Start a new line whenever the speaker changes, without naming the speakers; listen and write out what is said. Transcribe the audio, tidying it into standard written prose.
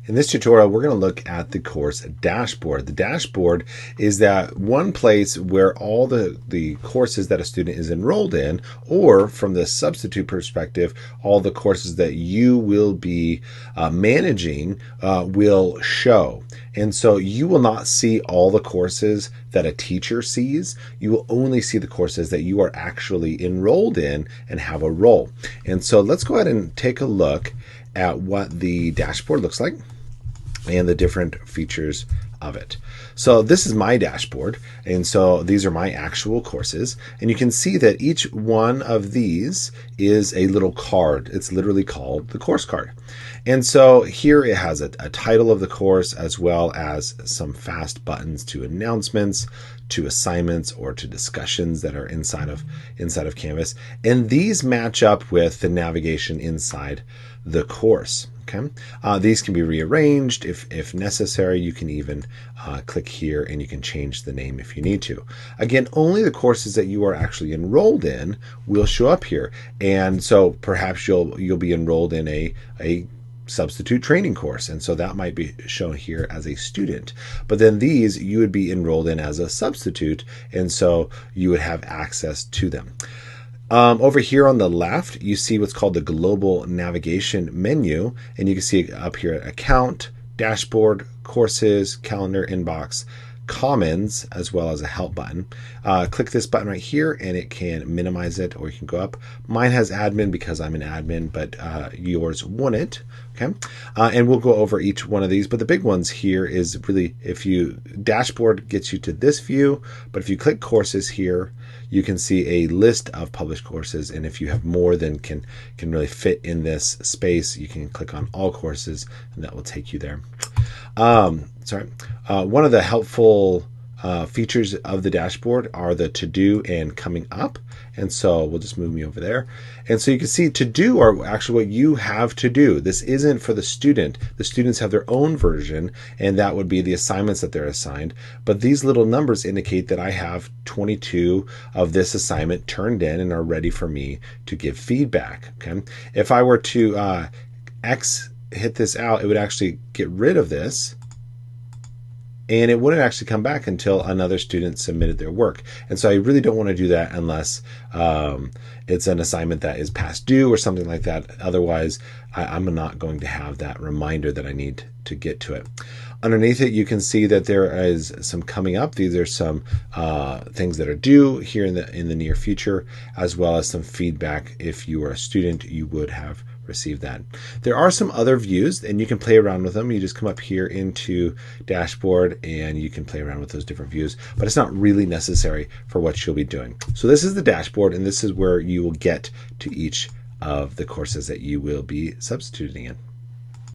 In this tutorial, we're going to look at the course dashboard. The dashboard is that one place where all the courses that a student is enrolled in, or from the substitute perspective, all the courses that you will be managing will show. And so you will not see all the courses that a teacher sees. You will only see the courses that you are actually enrolled in and have a role. And so let's go ahead and take a look at what the dashboard looks like and the different features of it. So this is my dashboard, and so these are my actual courses, and you can see that each one of these is a little card. It's literally called the course card. And so here it has a title of the course, as well as some fast buttons to announcements, to assignments, or to discussions that are inside of Canvas. And these match up with the navigation inside the course. Okay, these can be rearranged if necessary. You can even click here and you can change the name if you need to. Again, only the courses that you are actually enrolled in will show up here. And so perhaps you'll be enrolled in a substitute training course, and so that might be shown here as a student. But then these you would be enrolled in as a substitute, and so you would have access to them. Over here on the left, you see what's called the global navigation menu, and you can see up here account, dashboard, courses, calendar, inbox, commons, as well as a help button. Click this button right here and it can minimize it, or you can go up. Mine has admin because I'm an admin, but yours wouldn't. Okay, and we'll go over each one of these, but the big ones here is really, dashboard gets you to this view, but if you click courses here, you can see a list of published courses, and if you have more than can really fit in this space, you can click on all courses and that will take you there. One of the helpful features of the dashboard are the to do and coming up, and so we'll just move me over there. And so you can see to do are actually what you have to do. This isn't for the student. The students have their own version, and that would be the assignments that they're assigned. But these little numbers indicate that I have 22 of this assignment turned in and are ready for me to give feedback. Okay, if I were to hit this out, it would actually get rid of this, and it wouldn't actually come back until another student submitted their work. And so I really don't want to do that unless it's an assignment that is past due or something like that. Otherwise, I'm not going to have that reminder that I need to get to it. Underneath it, you can see that there is some coming up. These are some things that are due here in the near future, as well as some feedback. If you are a student, you would have received that. There are some other views, and you can play around with them. You just come up here into dashboard and you can play around with those different views, but it's not really necessary for what you'll be doing. So this is the dashboard, and this is where you will get to each of the courses that you will be substituting in.